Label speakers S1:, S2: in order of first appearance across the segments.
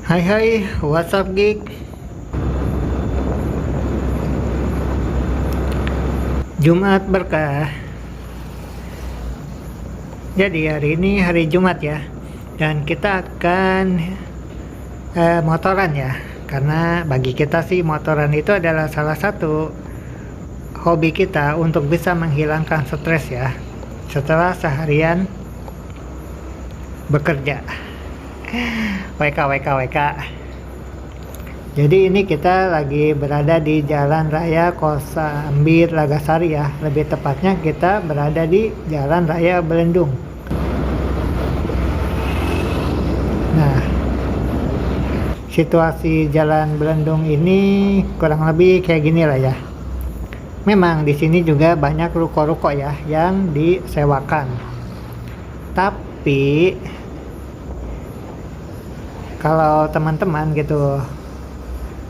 S1: Hai hai, what's up geek? Jumat berkah. Jadi hari ini hari Jumat ya, dan kita akan motoran ya. Karena bagi kita sih motoran itu adalah salah satu hobi kita untuk bisa menghilangkan stres ya. Setelah seharian bekerja. WK WK WK. Jadi ini kita lagi berada di Jalan Raya Kosambi Lagasari ya. Lebih tepatnya kita berada di Jalan Raya Belendung. Nah, situasi Jalan Belendung ini kurang lebih kayak gini lah ya. Memang di sini juga banyak ruko-ruko ya yang disewakan. Tapi kalau teman-teman gitu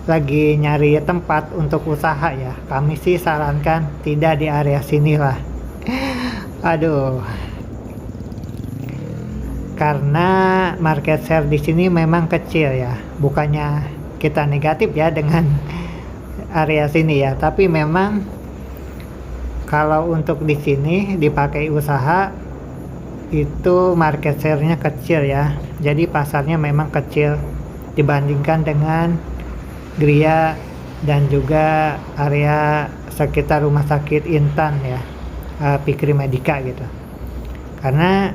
S1: lagi nyari tempat untuk usaha ya, kami sih sarankan tidak di area sini lah. Aduh, karena market share di sini memang kecil ya. Bukannya kita negatif ya dengan area sini ya, tapi memang kalau untuk di sini dipakai usaha itu market share-nya kecil ya. Jadi pasarnya memang kecil dibandingkan dengan Gria dan juga area sekitar rumah sakit Intan ya, Pikri Medika gitu. Karena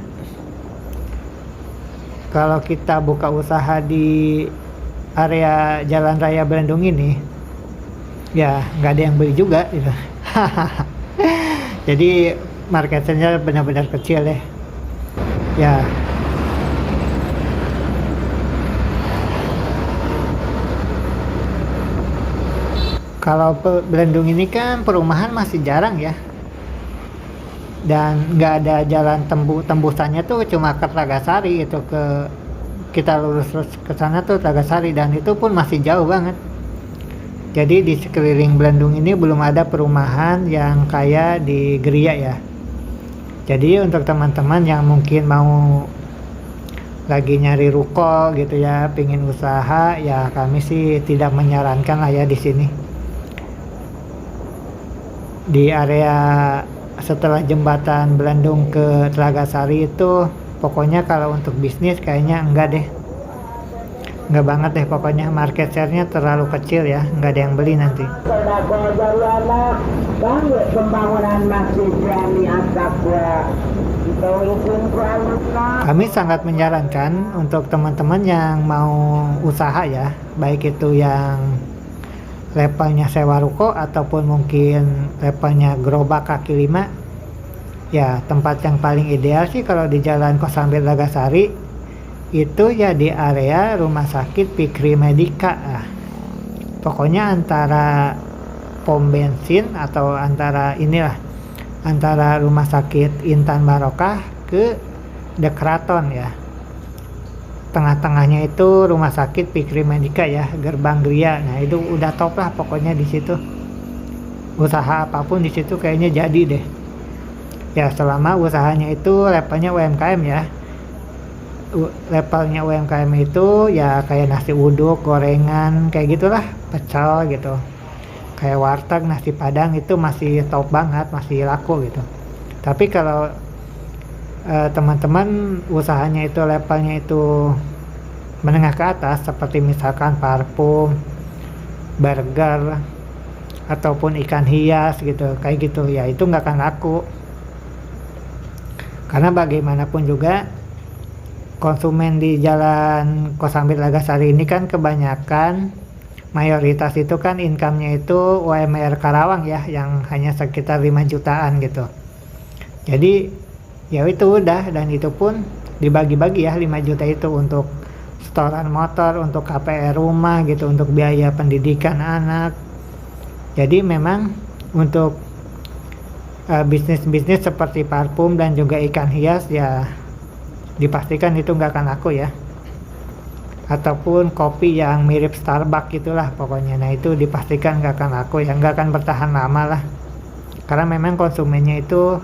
S1: kalau kita buka usaha di area Jalan Raya Belendung ini ya nggak ada yang beli juga gitu. Jadi marketnya benar-benar kecil deh ya. Kalau Belendung ini kan perumahan masih jarang ya, dan nggak ada jalan tembusannya tuh cuma ke Tragasari gitu, kita lurus ke sana tuh Tragasari, dan itu pun masih jauh banget. Jadi di sekeliling Belendung ini belum ada perumahan yang kayak di Gria ya. Jadi untuk teman-teman yang mungkin mau lagi nyari ruko gitu ya, pingin usaha ya, kami sih tidak menyarankan lah ya di sini. Di area setelah jembatan Belendung ke Tragasari itu pokoknya kalau untuk bisnis kayaknya enggak deh, enggak banget deh pokoknya. Market share-nya terlalu kecil ya, enggak ada yang beli nanti. Kami sangat menyarankan untuk teman-teman yang mau usaha ya, baik itu yang levelnya sewa ruko ataupun mungkin levelnya gerobak kaki lima ya, tempat yang paling ideal sih kalau di Jalan Kosambi Lagasari itu ya di area rumah sakit Pikri Medika. Pokoknya antara pom bensin atau antara rumah sakit Intan Barokah ke The Kraton ya. Tengah-tengahnya itu rumah sakit Pikri Medika ya, gerbang Gria. Nah itu udah top lah pokoknya di situ. Usaha apapun di situ kayaknya jadi deh. Ya selama usahanya itu levelnya UMKM ya. Levelnya UMKM itu ya kayak nasi uduk, gorengan, kayak gitulah, pecel gitu. Kayak warteg, nasi padang itu masih top banget, masih laku gitu. Tapi kalau teman-teman usahanya itu levelnya itu menengah ke atas, seperti misalkan parfum, burger, ataupun ikan hias gitu, kayak gitu ya, itu nggak akan laku. Karena bagaimanapun juga konsumen di Jalan Kosambi Lagasari ini kan kebanyakan mayoritas itu kan income-nya itu UMR Karawang ya, yang hanya sekitar 5 jutaan gitu. Jadi ya itu udah, dan itu pun dibagi-bagi ya, 5 juta itu untuk setoran motor, untuk KPR rumah gitu, untuk biaya pendidikan anak. Jadi memang untuk bisnis-bisnis seperti parfum dan juga ikan hias ya dipastikan itu nggak akan laku ya. Ataupun kopi yang mirip Starbucks gitulah pokoknya, nah itu dipastikan nggak akan laku ya, nggak akan bertahan lama lah. Karena memang konsumennya itu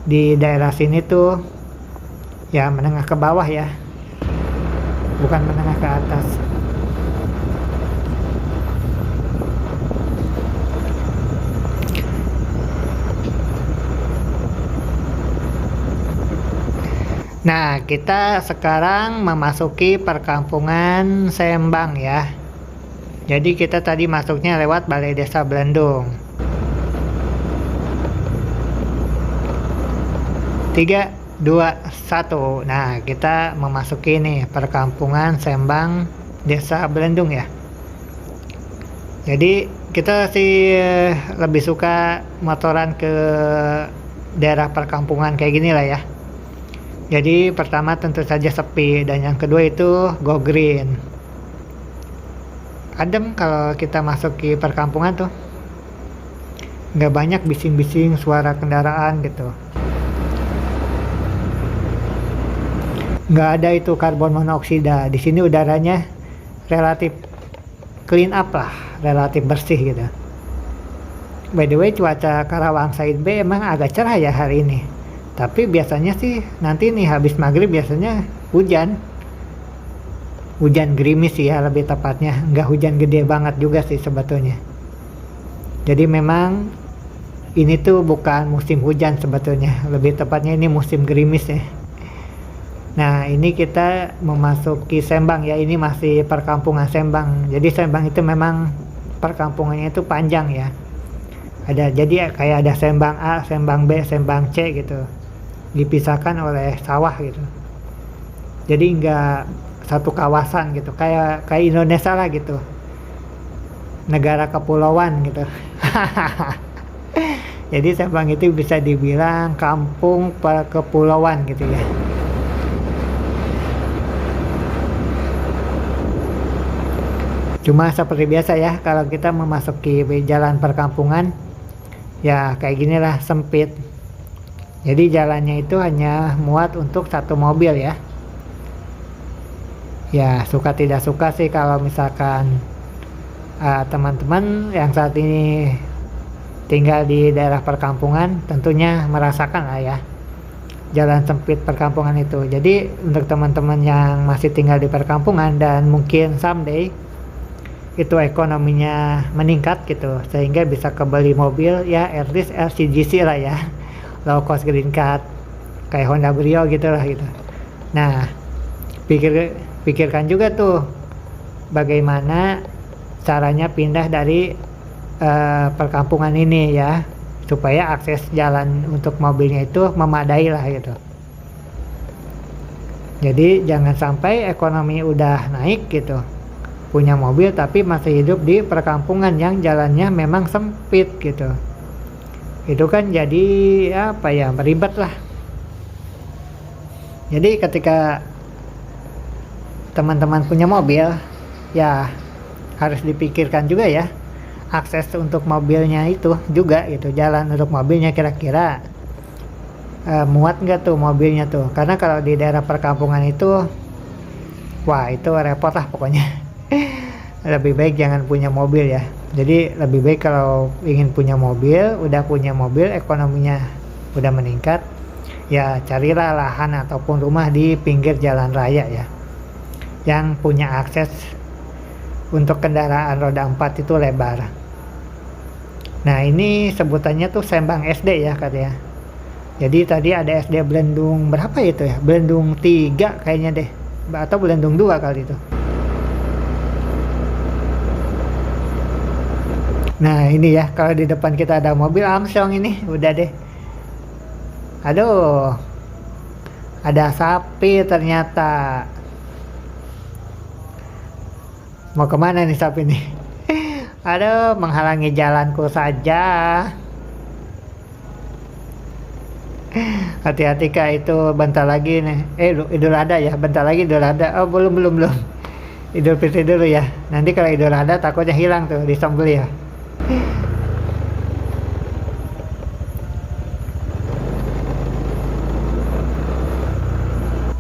S1: di daerah sini tuh ya menengah ke bawah ya. bukan menengah ke atas. Nah, kita sekarang memasuki perkampungan Sembang ya. Jadi kita tadi masuknya lewat Balai Desa Belendung. 3, 2, 1. Nah, kita memasuki nih perkampungan Sembang Desa Belendung ya. Jadi kita sih lebih suka motoran ke daerah perkampungan kayak gini lah ya. Jadi pertama tentu saja sepi, dan yang kedua itu go green. Adem kalau kita masuk ke perkampungan tuh, nggak banyak bising-bising suara kendaraan gitu. Nggak ada itu karbon monoksida. Di sini udaranya relatif clean up lah, relatif bersih gitu. By the way, cuaca Karawang Side B emang agak cerah ya hari ini. Tapi biasanya sih nanti nih habis maghrib biasanya hujan gerimis sih ya, lebih tepatnya. Nggak hujan gede banget juga sih sebetulnya. Jadi memang ini tuh bukan musim hujan sebetulnya, lebih tepatnya ini musim gerimis ya. Nah, ini kita memasuki Sembang ya, ini masih perkampungan Sembang. Jadi Sembang itu memang perkampungannya itu panjang ya. Jadi kayak ada Sembang A, Sembang B, Sembang C gitu. Dipisahkan oleh sawah gitu. Jadi nggak satu kawasan gitu, kayak Indonesia lah gitu, negara kepulauan gitu. Jadi Sembang itu bisa dibilang kampung kepulauan gitu ya. Cuma seperti biasa ya, kalau kita memasuki jalan perkampungan ya kayak ginilah, sempit. Jadi jalannya itu hanya muat untuk satu mobil ya. Ya suka tidak suka sih kalau misalkan teman-teman yang saat ini tinggal di daerah perkampungan tentunya merasakan lah ya jalan sempit perkampungan itu. Jadi untuk teman-teman yang masih tinggal di perkampungan dan mungkin someday itu ekonominya meningkat gitu, sehingga bisa kebeli mobil ya at least LCGC lah ya, low cost green card, kayak Honda Brio gitu lah gitu. Nah, pikirkan juga tuh bagaimana caranya pindah dari perkampungan ini ya, supaya akses jalan untuk mobilnya itu memadai lah gitu. Jadi jangan sampai ekonomi udah naik gitu, punya mobil tapi masih hidup di perkampungan yang jalannya memang sempit gitu. Itu kan jadi apa ya, beribet lah. Jadi ketika teman-teman punya mobil ya harus dipikirkan juga ya akses untuk mobilnya itu juga gitu, jalan untuk mobilnya kira-kira muat nggak tuh mobilnya tuh, karena kalau di daerah perkampungan itu wah itu repot lah pokoknya. Lebih baik jangan punya mobil ya. Jadi lebih baik kalau ingin punya mobil, udah punya mobil, ekonominya udah meningkat, ya carilah lahan ataupun rumah di pinggir jalan raya ya, yang punya akses untuk kendaraan roda 4 itu lebar. Nah ini sebutannya tuh Sembang SD ya katanya. Jadi tadi ada SD Belendung berapa itu ya, Belendung 3 kayaknya deh, atau Belendung 2 kali itu. Nah ini ya, kalau di depan kita ada mobil Armstrong ini, udah deh. Aduh, ada sapi ternyata. Mau kemana nih sapi nih? Aduh, menghalangi jalanku saja. Hati-hati kak, itu bentar lagi nih. Idul Adha ya, bentar lagi Idul Adha. Oh belum. Idul Fitri dulu ya. Nanti kalau Idul Adha takutnya hilang tuh, disembelih ya.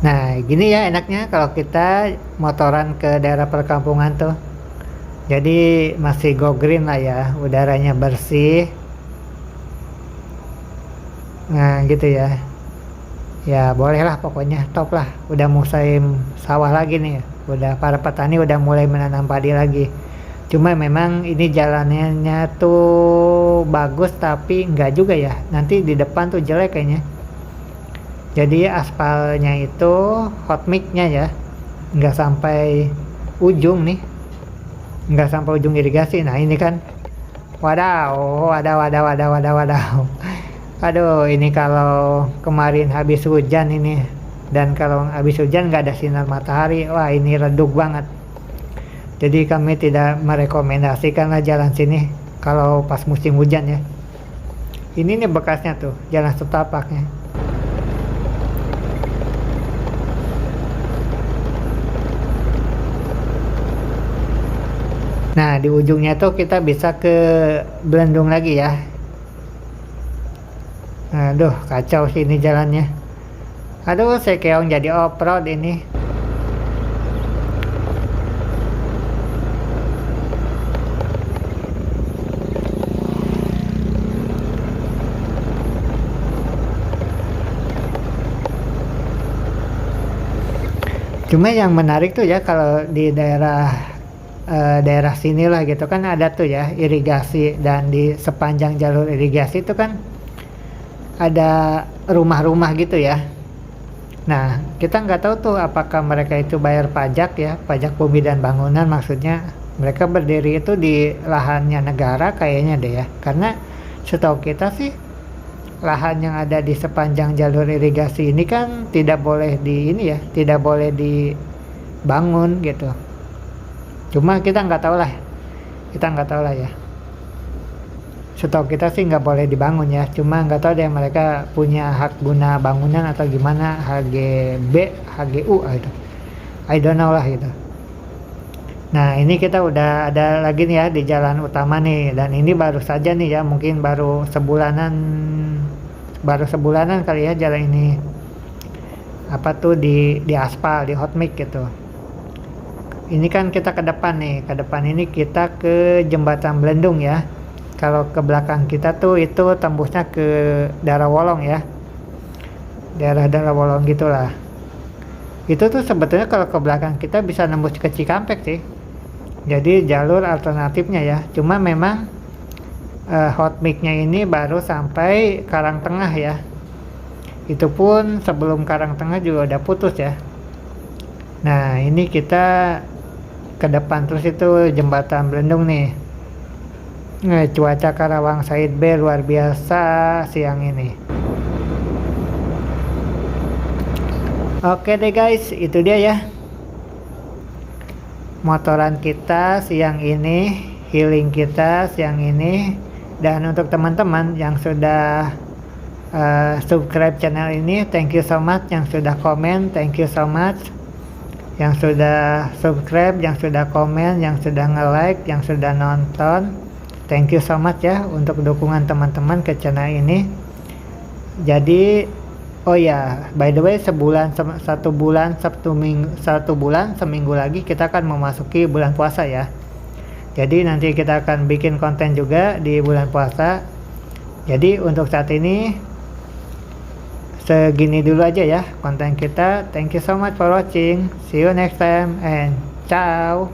S1: Nah gini ya enaknya kalau kita motoran ke daerah perkampungan tuh, jadi masih go green lah ya, udaranya bersih. Nah gitu ya, ya boleh lah pokoknya, top lah, udah musim sawah lagi nih. udah para petani udah mulai menanam padi lagi. Cuma memang ini jalannya tuh bagus tapi enggak juga ya, nanti di depan tuh jelek kayaknya. Jadi aspalnya itu hot mix-nya ya, nggak sampai ujung nih, nggak sampai ujung irigasi. Nah ini kan, wadaw. Aduh, ini kalau kemarin habis hujan ini, dan kalau habis hujan nggak ada sinar matahari, wah ini redup banget. Jadi kami tidak merekomendasikan lah jalan sini kalau pas musim hujan ya. Ini nih bekasnya tuh, jalan setapaknya. Nah di ujungnya tuh kita bisa ke Belendung lagi ya. Aduh kacau sih ini jalannya. Aduh saya keong jadi off-road ini. Cuma yang menarik tuh ya kalau di daerah sinilah gitu kan ada tuh ya irigasi, dan di sepanjang jalur irigasi itu kan ada rumah-rumah gitu ya. Nah kita nggak tahu tuh apakah mereka itu bayar pajak ya, pajak bumi dan bangunan maksudnya. Mereka berdiri itu di lahannya negara kayaknya deh ya, karena setahu kita sih lahan yang ada di sepanjang jalur irigasi ini kan tidak boleh tidak boleh dibangun gitu. Cuma kita nggak tahu lah ya. Setahu kita sih nggak boleh dibangun ya. Cuma nggak tahu deh mereka punya hak guna bangunan atau gimana, HGB, HGU gitu. I don't know lah gitu. Nah ini kita udah ada lagi nih ya di jalan utama nih, dan ini baru saja nih ya, mungkin baru sebulanan kali ya jalan ini di aspal, di hot mix gitu. Ini kan kita ke depan ini kita ke jembatan Belendung ya. Kalau ke belakang kita tuh itu tembusnya ke daerah Wolong ya, daerah Wolong gitulah. Itu tuh sebetulnya kalau ke belakang kita bisa nembus ke Cikampek sih. Jadi jalur alternatifnya ya. Cuma memang hot mix-nya ini baru sampai Karangtengah ya. Itu pun sebelum Karangtengah juga udah putus ya. Nah ini kita ke depan terus itu jembatan Belendung nih. Cuaca Karawang Said B luar biasa siang ini. Oke deh guys, itu dia ya motoran kita siang ini, healing kita siang ini. Dan untuk teman-teman yang sudah subscribe channel ini, thank you so much. Yang sudah komen, thank you so much. Yang sudah subscribe, yang sudah komen, yang sudah nge-like, yang sudah nonton, thank you so much ya untuk dukungan teman-teman ke channel ini. Jadi oh ya, by the way, satu bulan seminggu lagi kita akan memasuki bulan puasa ya. Jadi nanti kita akan bikin konten juga di bulan puasa. Jadi untuk saat ini segini dulu aja ya konten kita. Thank you so much for watching. See you next time and ciao.